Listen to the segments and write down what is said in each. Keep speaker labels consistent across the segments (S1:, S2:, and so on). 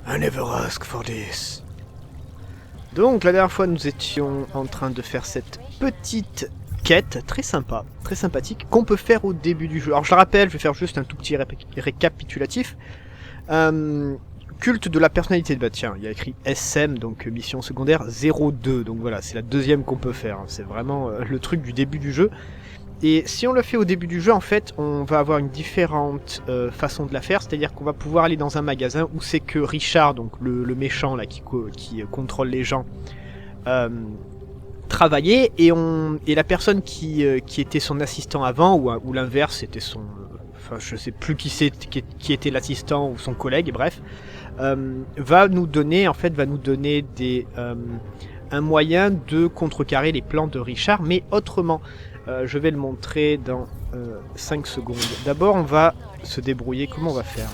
S1: I never ask for this. Donc la dernière fois nous étions en train de faire cette petite quête très sympa, très sympathique, qu'on peut faire au début du jeu. Alors je le rappelle, je vais faire juste un tout petit récapitulatif. Culte de la personnalité, bah tiens, il y a écrit SM, donc mission secondaire 02, donc voilà, c'est la deuxième qu'on peut faire, hein. C'est vraiment le truc du début du jeu. Et si on le fait au début du jeu, en fait, on va avoir une différente façon de la faire, c'est-à-dire qu'on va pouvoir aller dans un magasin où c'est que Richard, donc le méchant là qui contrôle les gens, travaillait, et la personne qui était son assistant avant, ou l'inverse, c'était son... Enfin, je sais plus qui était l'assistant ou son collègue, bref, va nous donner un moyen de contrecarrer les plans de Richard, mais autrement. Je vais le montrer dans 5 secondes. D'abord, on va se débrouiller. Comment on va faire?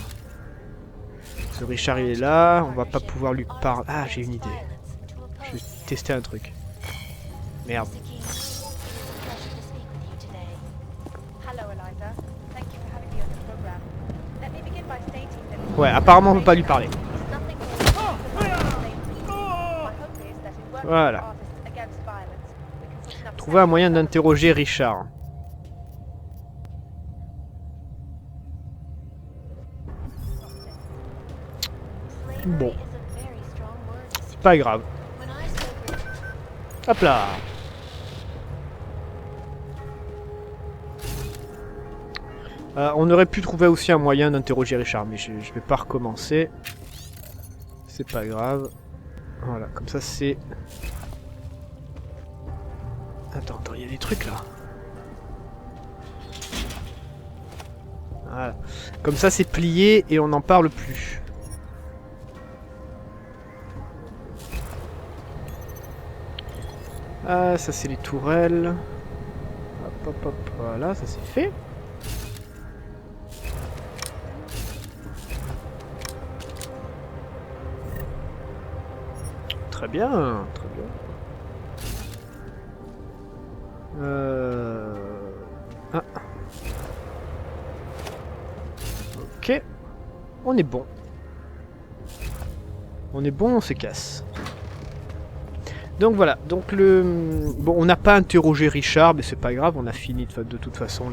S1: Ce Richard, il est là. On va pas pouvoir lui parler. Ah, j'ai une idée. Je vais tester un truc. Merde. Ouais, apparemment, on peut pas lui parler. Voilà. Trouver un moyen d'interroger Richard. Bon. C'est pas grave. Hop là. On aurait pu trouver aussi un moyen d'interroger Richard, mais je vais pas recommencer. C'est pas grave. Voilà, comme ça c'est... Attends, il y a des trucs là. Voilà. Comme ça c'est plié et on n'en parle plus. Ah, ça c'est les tourelles. Hop, hop, hop, voilà, ça c'est fait. Très bien, très bien. Ah. Ok. On est bon. On est bon, on se casse. Donc voilà. Donc bon, on n'a pas interrogé Richard, mais c'est pas grave. On a fini de toute façon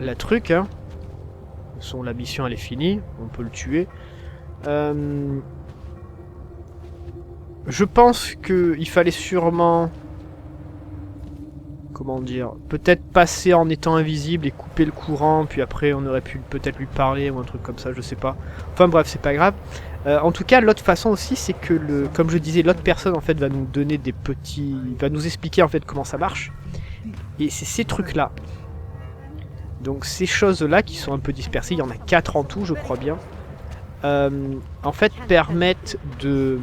S1: la truc. Hein. La mission elle est finie. On peut le tuer. Je pense qu'il fallait sûrement... Comment dire, peut-être passer en étant invisible et couper le courant, puis après on aurait pu peut-être lui parler ou un truc comme ça, je sais pas. Enfin bref, c'est pas grave. En tout cas, l'autre façon aussi, c'est que comme je disais, l'autre personne en fait va nous donner des petits, va nous expliquer en fait comment ça marche. Et c'est ces trucs-là. Donc ces choses-là qui sont un peu dispersées, il y en a 4 en tout, je crois bien. En fait, permettent de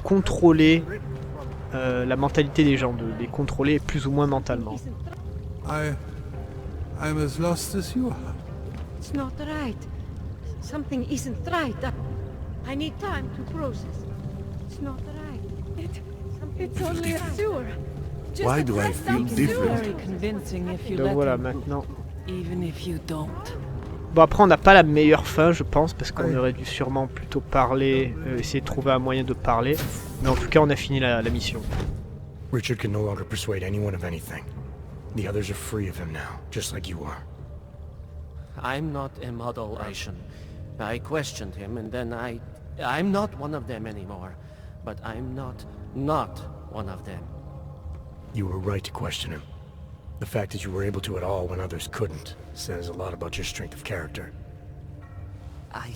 S1: contrôler la mentalité des gens, de les contrôler plus ou moins mentalement.
S2: I'm as lost as you are.
S3: It's not right. Something isn't right. I need time to process. It's not right. It's only a sewer. Just
S2: Why do I feel different?
S3: very convincing if you
S1: Donc
S3: let
S1: voilà,
S3: him.
S1: maintenant.
S3: Even if you don't.
S1: Bon, après on n'a pas la meilleure fin, je pense, parce qu'on aurait dû sûrement plutôt parler, essayer de trouver un moyen de parler. Mais en tout cas, on a fini la mission.
S4: Richard can no longer persuade anyone of anything. The others are free of him now, just like you are.
S5: I'm not a model Russian. I questioned him and then I'm not one of them anymore. But I'm not one of them.
S4: You were right to question him. The fact that you were able to at all when others couldn't says a lot about your strength of character.
S5: I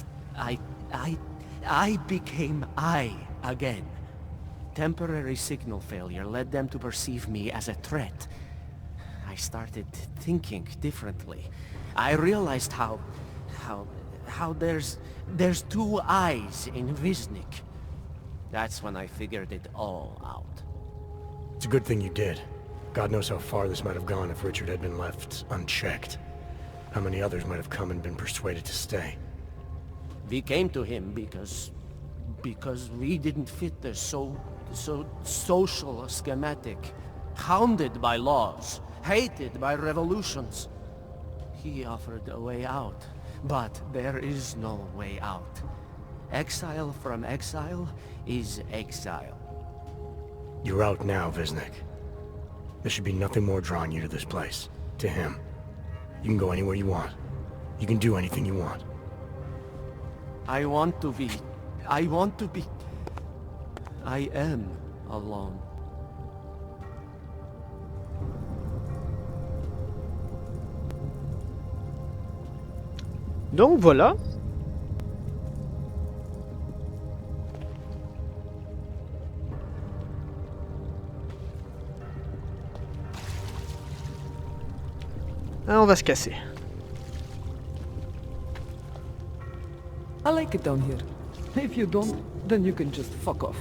S5: became I again. Temporary signal failure led them to perceive me as a threat. I started thinking differently. I realized how there's two eyes in Wisnik. That's when I figured it all out.
S4: It's a good thing you did. God knows how far this might have gone if Richard had been left unchecked. How many others might have come and been persuaded to stay.
S5: We came to him because we didn't fit the so social schematic, hounded by laws, hated by revolutions. He offered a way out, But there is no way out. Exile from exile is exile.
S4: You're out now, Wisnik. There should be nothing more drawing you to this place. To him. You can go anywhere you want. You can do anything you want.
S5: I want to be... I am alone.
S1: Donc voilà. Ah, on va se casser.
S6: I like it down here. If you don't, then you can just fuck off.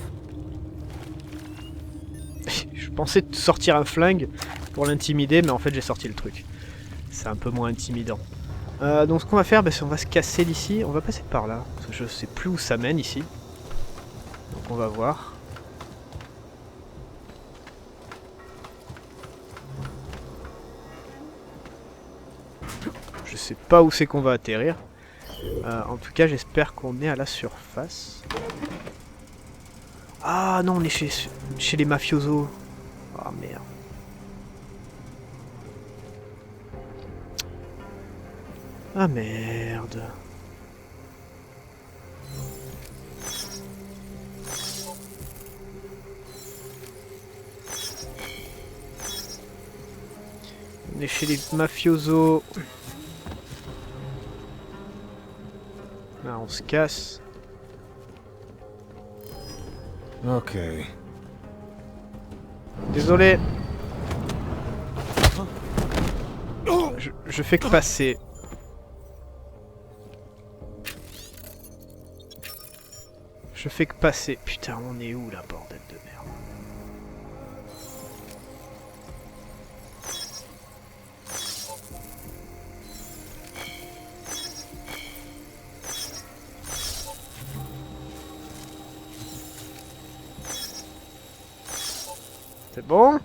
S1: Je pensais te sortir un flingue pour l'intimider, mais en fait j'ai sorti le truc. C'est un peu moins intimidant. Donc ce qu'on va faire, c'est on va se casser d'ici. On va passer par là. Parce que je sais plus où ça mène ici. Donc on va voir. Je sais pas où c'est qu'on va atterrir. En tout cas, j'espère qu'on est à la surface. Ah non, on est chez les mafiosos. Ah merde. Ah merde. On est chez les mafiosos. Là, on se casse.
S2: Ok.
S1: Désolé. Je fais que passer. Je fais que passer. Putain, on est où là, bordel de merde? C'est bon?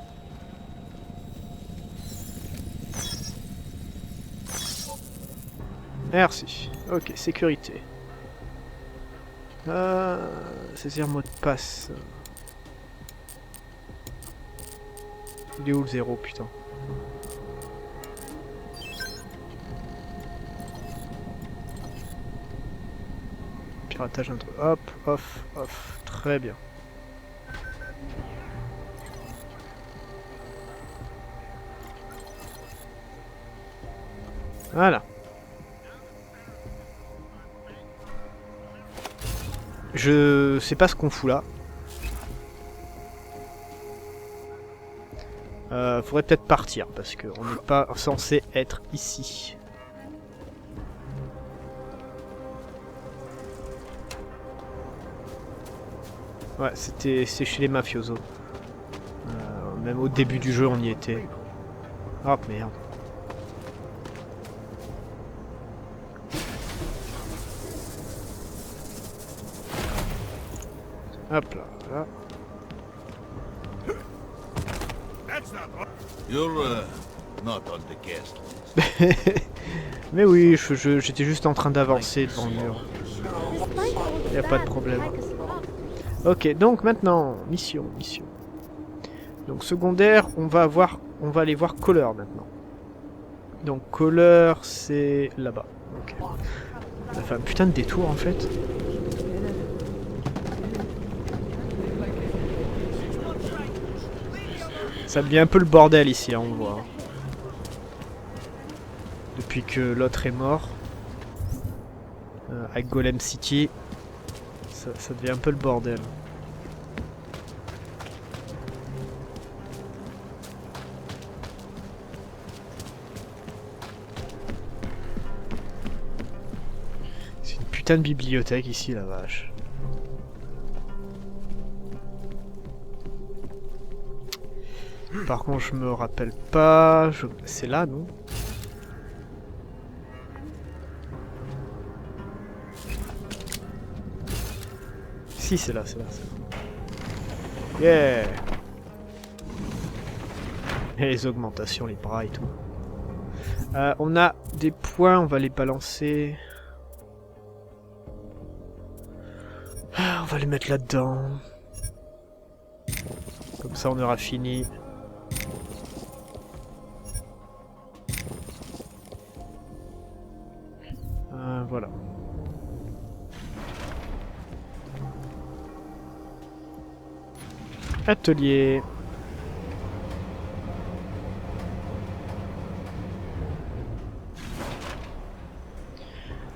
S1: Merci. Ok, sécurité. Saisir mot de passe. Il est où le 0, putain? Piratage intro. Hop, off, off. Très bien. Voilà. Je sais pas ce qu'on fout là. Faudrait peut-être partir parce qu'on n'est pas censé être ici. Ouais, c'est chez les mafiosos. Même au début du jeu, on y était. Oh merde. Hop là, voilà.
S2: You're not on the guest list.
S1: Mais oui, j'étais juste en train d'avancer devant le mur. Y a pas de problème. Ok, donc maintenant, mission. Donc secondaire, on va aller voir Caller maintenant. Donc Caller, c'est là-bas. Ok. Ça fait un putain de détour en fait. Ça devient un peu le bordel ici, là, on voit. Depuis que l'autre est mort. Avec Golem City. Ça devient un peu le bordel. C'est une putain de bibliothèque ici, la vache. Par contre, je me rappelle pas. C'est là, non? Si, c'est là, c'est là. Yeah! Et les augmentations, les bras et tout. On a des points, on va les balancer. va les mettre là-dedans. Comme ça, on aura fini. Voilà. Atelier.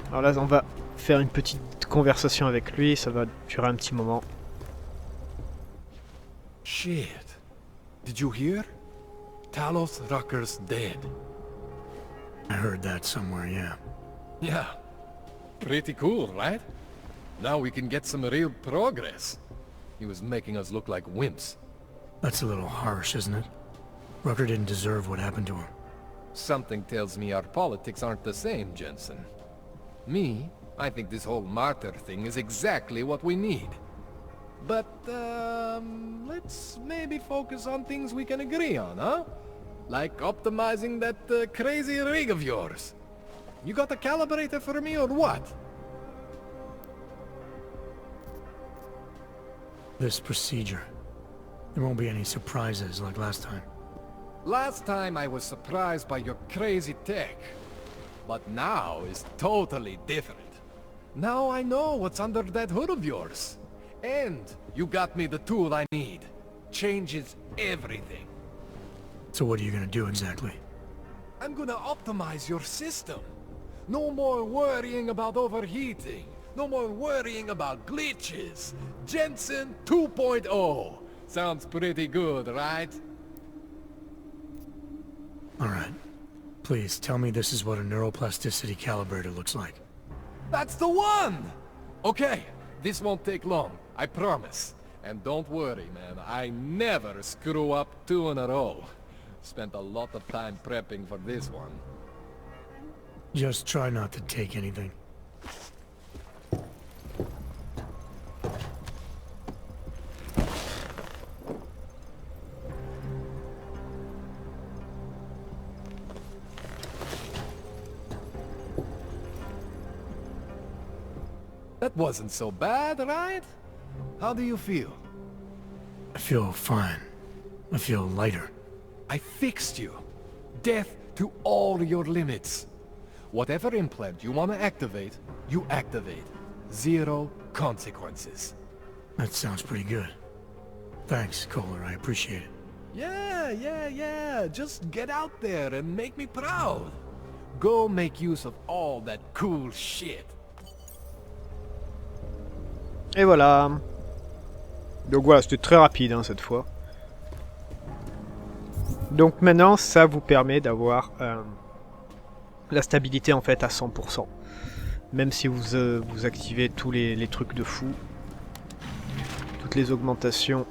S1: Alors là, on va faire une petite conversation avec lui, ça va durer un petit moment.
S7: Shit. Did you hear? Talos Rucker's dead.
S4: I heard that somewhere, yeah.
S7: Yeah. Pretty cool, right? Now we can get some real progress. He was making us look like wimps.
S4: That's a little harsh, isn't it? Rucker didn't deserve what happened to him.
S7: Something tells me our politics aren't the same, Jensen. Me, I think this whole martyr thing is exactly what we need. But, let's maybe focus on things we can agree on, huh? Like optimizing that crazy rig of yours. You got a calibrator for me or what?
S4: This procedure. There won't be any surprises like last time.
S7: Last time I was surprised by your crazy tech. But now is totally different. Now I know what's under that hood of yours. And you got me the tool I need. Changes everything.
S4: So what are you gonna do exactly?
S7: I'm gonna optimize your system. No more worrying about overheating. No more worrying about glitches. Jensen 2.0. Sounds pretty good, right?
S4: Alright. Please, tell me this is what a neuroplasticity calibrator looks like.
S7: That's the one! Okay, this won't take long, I promise. And don't worry, man, I never screw up 2 in a row. Spent a lot of time prepping for this one.
S4: Just try not to take anything.
S7: That wasn't so bad, right? How do you feel?
S4: I feel fine. I feel lighter.
S7: I fixed you. Death to all your limits. Whatever implant you want to activate, you activate. 0 consequences.
S4: That sounds pretty good. Thanks, Kohler, I appreciate it.
S7: Yeah. Just get out there and make me proud. Go make use of all that cool shit.
S1: Et voilà. Donc voilà, c'était très rapide hein, cette fois. Donc maintenant, ça vous permet d'avoir la stabilité en fait à 100%. Même si vous activez tous les trucs de fou. Toutes les augmentations.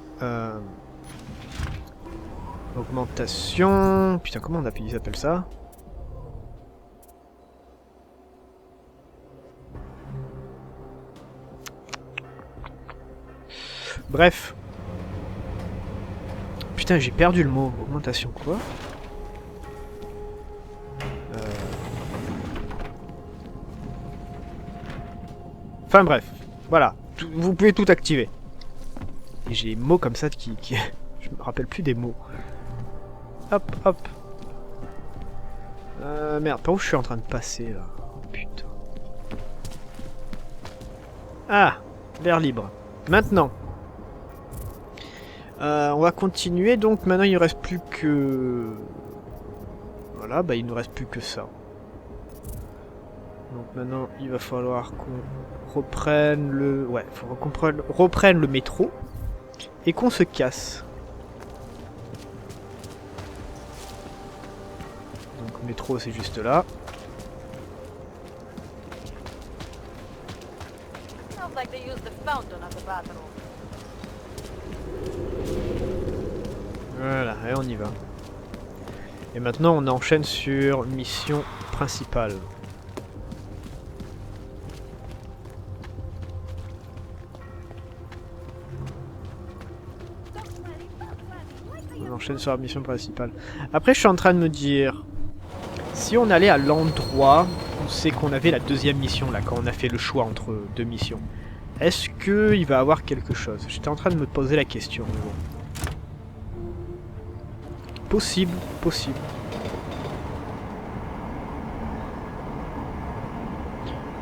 S1: Augmentation... Putain, comment ils appellent ça? Bref. Putain, j'ai perdu le mot. Augmentation quoi? Enfin bref. Voilà. Vous pouvez tout activer. Et j'ai des mots comme ça qui... Je me rappelle plus des mots. Hop, hop. Merde, par où je suis en train de passer là? Oh, putain. Ah, l'air libre. Maintenant. On va continuer, donc maintenant il ne reste plus que... Voilà, bah il ne reste plus que ça. Donc maintenant il va falloir qu'on reprenne le... Ouais, il faut qu'on reprenne le métro. Et qu'on se casse. Donc le métro c'est juste là. Voilà, et on y va. Et maintenant on enchaîne sur mission principale. On enchaîne sur la mission principale. Après je suis en train de me dire, si on allait à l'endroit où c'est qu'on avait la deuxième mission là, quand on a fait le choix entre deux missions, Est-ce qu'il va avoir quelque chose? J'étais en train de me poser la question. Mais bon. Possible, possible.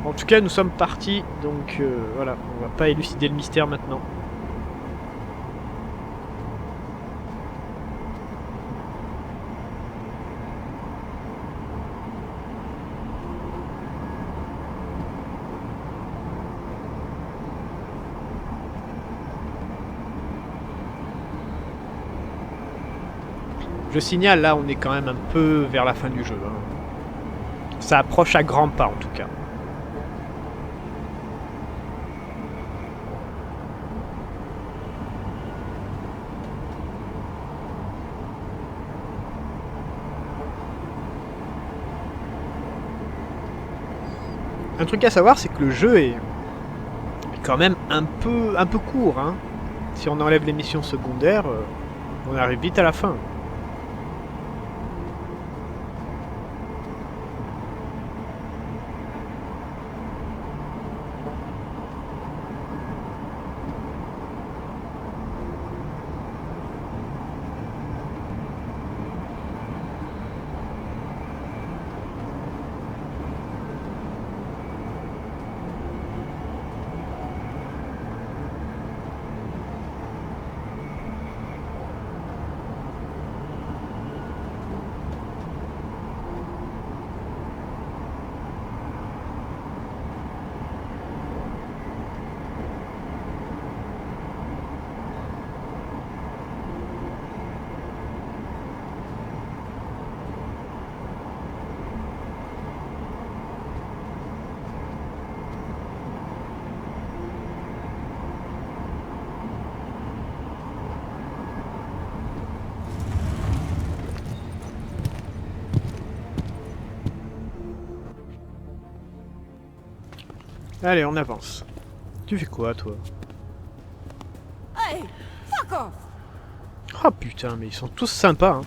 S1: En tout cas, nous sommes partis, donc voilà, on va pas élucider le mystère maintenant. Je signale, là, on est quand même un peu vers la fin du jeu. Hein. Ça approche à grands pas, en tout cas. Un truc à savoir, c'est que le jeu est quand même un peu court. Hein. Si on enlève les missions secondaires, on arrive vite à la fin. Allez, on avance. Tu fais quoi, toi?
S3: Hey, fuck off!
S1: Oh putain, mais ils sont tous sympas, hein.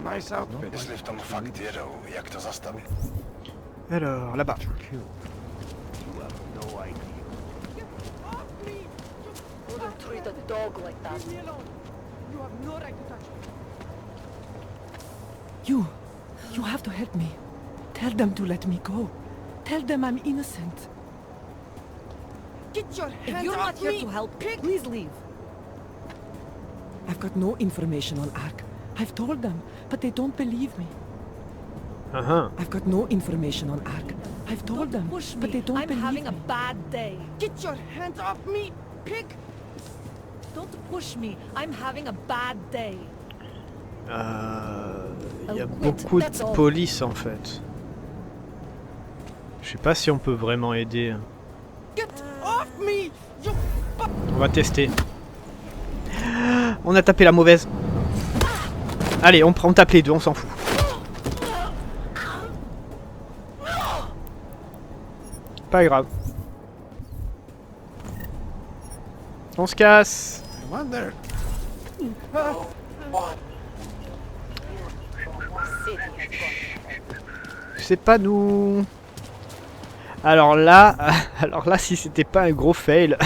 S2: Nice outfit. Jestli v tom fakt jedou, jak to zastavit?
S1: Alors, là-bas.
S3: Treat a dog like that.
S6: Leave me alone. You have no right to touch me. You have to help me. Tell them to let me go. Tell them I'm innocent. Get your hands
S3: If you're
S6: off
S3: not here
S6: me,
S3: to help,
S6: pig!
S3: please leave.
S6: I've got no information on Ark. I've told them, but they don't believe me.
S1: Uh-huh.
S6: I've got no information on Ark. I've told them,
S3: Push me.
S6: but they don't
S3: I'm
S6: believe
S3: having
S6: me.
S3: a bad day.
S6: Get your hands off me, pig!
S3: Don't push me. I'm having a bad day.
S1: Il y a beaucoup de police en fait. Je sais pas si on peut vraiment aider.
S6: Get off me! You
S1: On va tester. On a tapé la mauvaise. Allez, on tape les deux, on s'en fout. Pas grave. On se casse. C'est pas nous. Alors là, si c'était pas un gros fail.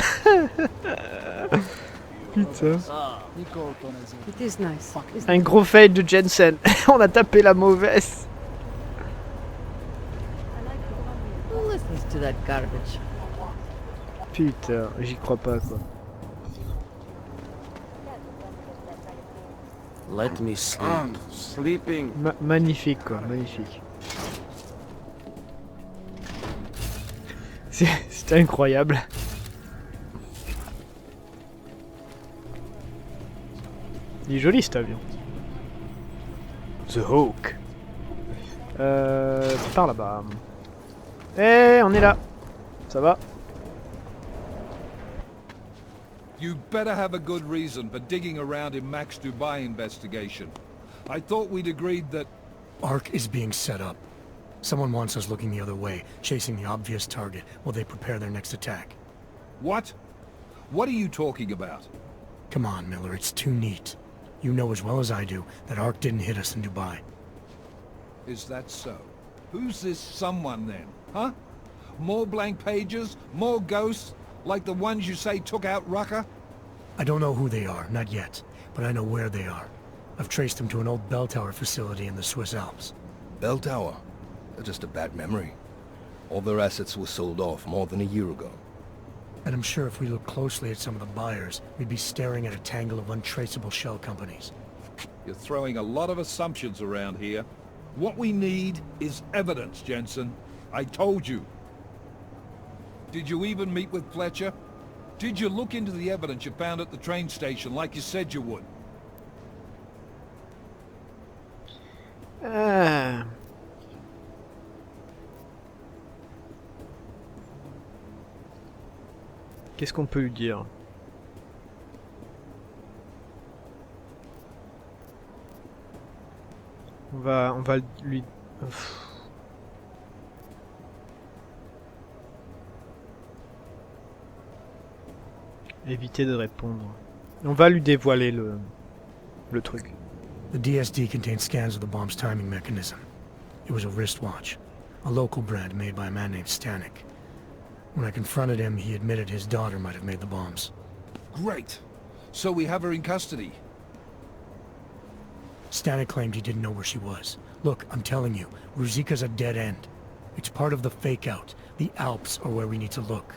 S1: Putain.
S3: It is nice.
S1: Un gros fail de Jensen. On a tapé la mauvaise.
S3: Who listens to that garbage?
S1: Putain, j'y crois pas quoi.
S5: Let me sleep.
S2: Sleeping.
S1: Magnifique quoi, magnifique. C'est incroyable. Il est joli cet avion. The Hawk. Par là-bas. Eh, on est là. Ça va?
S8: You better have a good reason for digging around in Mac's Dubai investigation. I thought we'd agreed that...
S4: Ark is being set up. Someone wants us looking the other way, chasing the obvious target while they prepare their next attack.
S8: What? What are you talking about?
S4: Come on, Miller, it's too neat. You know as well as I do that Ark didn't hit us in Dubai.
S8: Is that so? Who's this someone then, huh? More blank pages? More ghosts? Like the ones you say took out Rucker?
S4: I don't know who they are, not yet, but I know where they are. I've traced them to an old bell tower facility in the Swiss Alps.
S9: Bell tower? That's just a bad memory. All their assets were sold off more than a year ago.
S4: And I'm sure if we look closely at some of the buyers, we'd be staring at a tangle of untraceable shell companies.
S8: You're throwing a lot of assumptions around here. What we need is evidence, Jensen. I told you. Did you even meet with Fletcher? Did you look into the evidence you found at the train station like you said you would?
S1: Qu'est-ce qu'on peut lui dire? On va lui... Éviter de répondre. On va lui dévoiler le truc.
S4: The DSD contained scans of the bomb's timing mechanism. It was a wristwatch, a local brand made by a man named Stanek. When I confronted him, he admitted his daughter might have made the bombs.
S8: Great. So we have her in custody.
S4: Stanek claimed he didn't know where she was. Look, I'm telling you, Ruzika's a dead end. It's part of the fake-out. The Alps are where we need to look.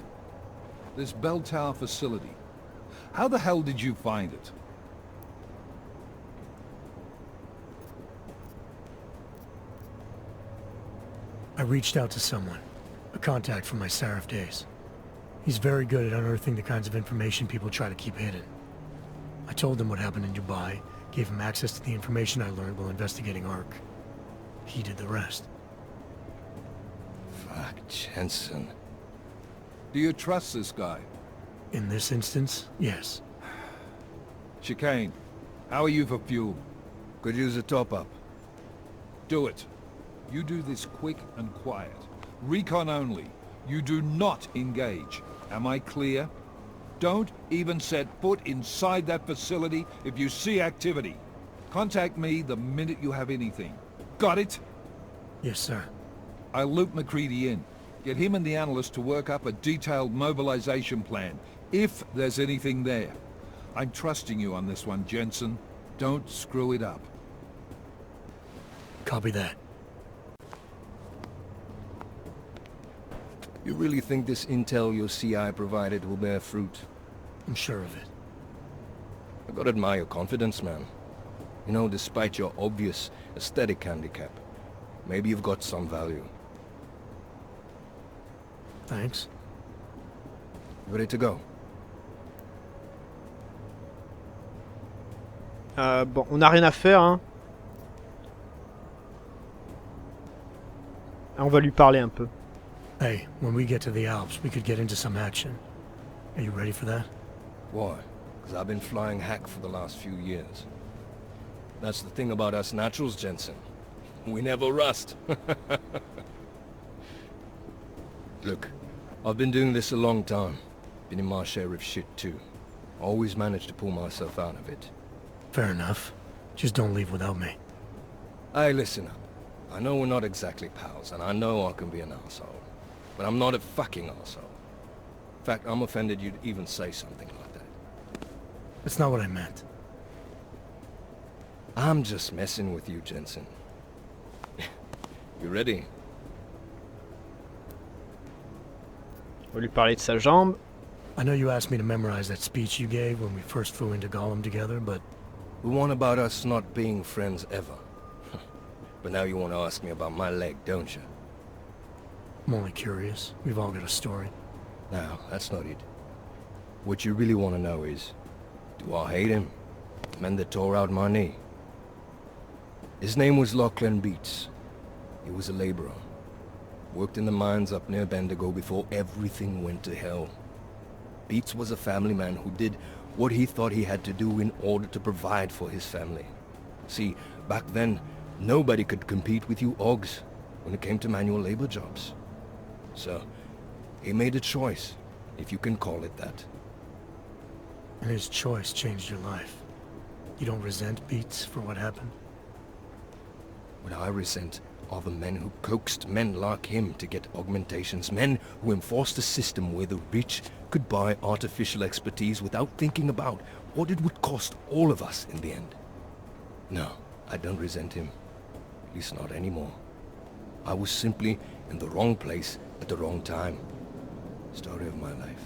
S8: This bell tower facility. How the hell did you find it?
S4: I reached out to someone, a contact from my Seraph days. He's very good at unearthing the kinds of information people try to keep hidden. I told him what happened in Dubai, gave him access to the information I learned while investigating Ark. He did the rest.
S9: Fuck, Jensen.
S8: Do you trust this guy?
S4: In this instance, yes.
S8: Chicane, how are you for fuel?
S9: Could use a top-up.
S8: Do it. You do this quick and quiet. Recon only. You do not engage. Am I clear? Don't even set foot inside that facility if you see activity. Contact me the minute you have anything. Got it?
S4: Yes, sir.
S8: I'll loop McCready in. Get him and the analyst to work up a detailed mobilization plan, if there's anything there. I'm trusting you on this one, Jensen. Don't screw it up.
S4: Copy that.
S9: You really think this intel your CI provided will bear fruit?
S4: I'm sure of it.
S9: I gotta admire your confidence, man. You know, despite your obvious aesthetic handicap, maybe you've got some value.
S4: Thanks.
S9: Ready to go?
S1: Bon, on n'a rien à faire, hein. On va lui parler un peu.
S4: Hey, when we get to the Alps, we could get into some action. Are you ready for that?
S9: Why? Because I've been flying hack for the last few years. That's the thing about us naturals, Jensen. We never rust. Look, I've been doing this a long time. Been in my share of shit too. Always managed to pull myself out of it.
S4: Fair enough. Just don't leave without me.
S9: Hey, listen up. I know we're not exactly pals, and I know I can be an asshole. But I'm not a fucking asshole. In fact, I'm offended you'd even say something like that.
S4: That's not what I meant.
S9: I'm just messing with you, Jensen. You ready?
S1: On va lui parler de sa jambe.
S4: I know you asked me to memorize that speech you gave when we first flew into Gollum together, but...
S9: The one about us not being friends ever. But now you want to ask me about my leg, don't you?
S4: I'm only curious. We've all got a story.
S9: No, that's not it. What you really want to know is, do I hate him? The man that tore out my knee. His name was Lachlan Beats. He was a laborer. Worked in the mines up near Bendigo before everything went to hell. Beats was a family man who did what he thought he had to do in order to provide for his family. See, back then, nobody could compete with you Ogs when it came to manual labor jobs. So, he made a choice, if you can call it that.
S4: And his choice changed your life. You don't resent Beats for what happened?
S9: What I resent are the men who coaxed men like him to get augmentations, men who enforced a system where the rich could buy artificial expertise without thinking about what it would cost all of us in the end. No, I don't resent him. At least not anymore. I was simply in the wrong place at the wrong time. Story of my life.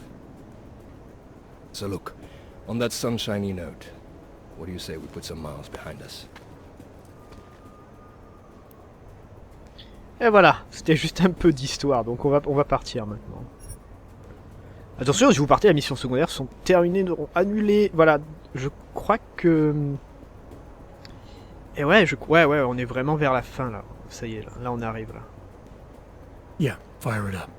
S9: So look, on that sunshiny note, what do you say we put some miles behind us?
S1: Et voilà, c'était juste un peu d'histoire, donc on va partir maintenant. Attention, si vous partez, les missions secondaires sont terminées, seront annulées. Voilà, je crois que... Et ouais, ouais, on est vraiment vers la fin là. Ça y est, là on arrive là.
S4: Yeah, fire it up.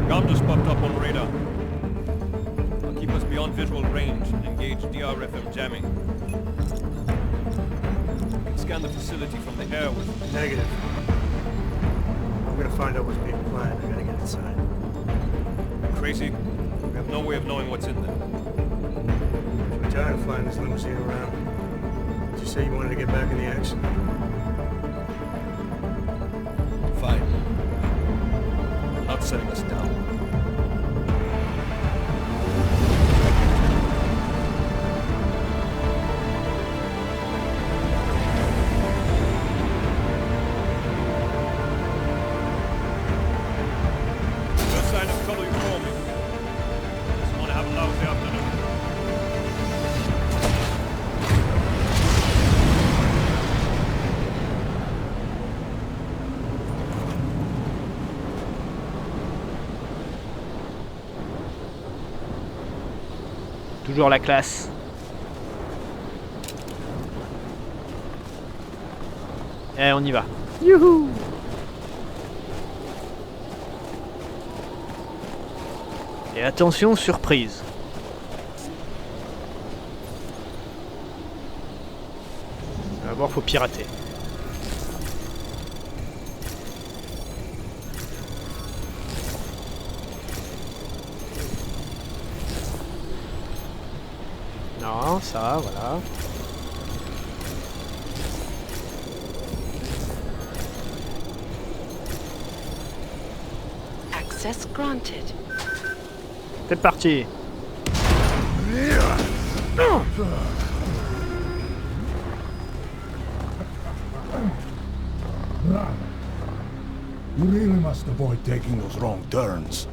S10: Com just popped up on radar. I'll keep us beyond visual range and engage DRFM jamming. You can scan the facility from the air with...
S4: Negative. I'm gonna find out what's being planned. I gotta get inside.
S10: Crazy? We have no way of knowing what's in there.
S4: I'm tired of flying this limousine around. Did you say you wanted to get back in the action?
S10: Fine. I'm not setting us down.
S1: Toujours la classe. Et on y va. Youhou! Et attention, surprise. On va voir, faut pirater. Non, ça, voilà.
S3: Access granted.
S1: C'est parti.
S2: You really must avoid taking those wrong turns.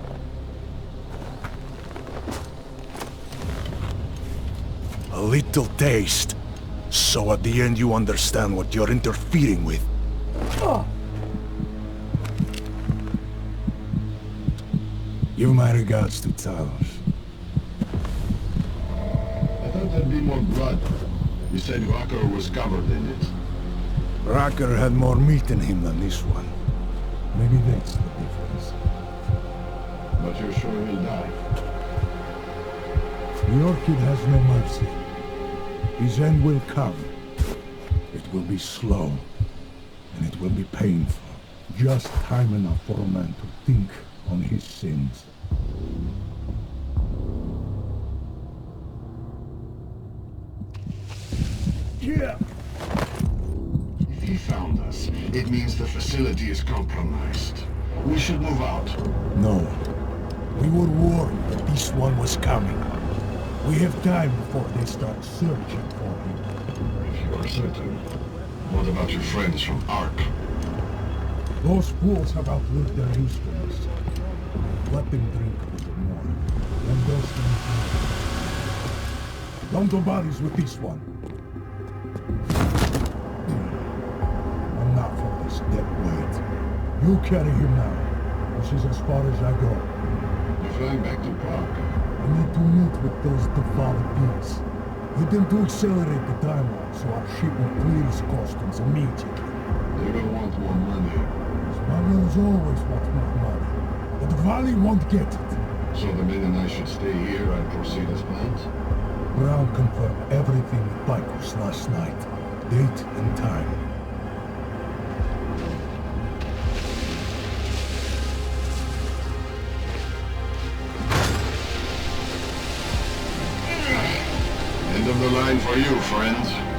S2: A little taste, so at the end you understand what you're interfering with. Give my regards to Talos.
S11: I thought there'd be more blood. You said Walker was covered in it.
S2: Racker had more meat in him than this one. Maybe that's the difference.
S11: But you're sure he'll die?
S2: The Orchid has no mercy. His end will come. It will be slow, and it will be painful. Just time enough for a man to think on his sins. Yeah.
S11: If he found us, it means the facility is compromised. We should move out.
S2: No. We were warned that this one was coming. We have time before they start searching for him.
S11: If you are certain. What about your friends from Ark?
S2: Those fools have outlived their usefulness. Let them drink a little more. And those things more. Don't do bodies with this one. I'm not for this dead weight. You carry him now. This is as far as I go.
S11: You're flying back to Prague.
S2: I need to meet with those default beats. Get them to accelerate the timeline so our ship will clear its customs immediately.
S11: They're gonna want more money.
S2: Smugglers always want more money, but the Valley won't get it.
S11: So the men and I should stay here and proceed as planned?
S2: Brown confirmed everything with Bikers last night. Date and time.
S11: End of the line for you, friends.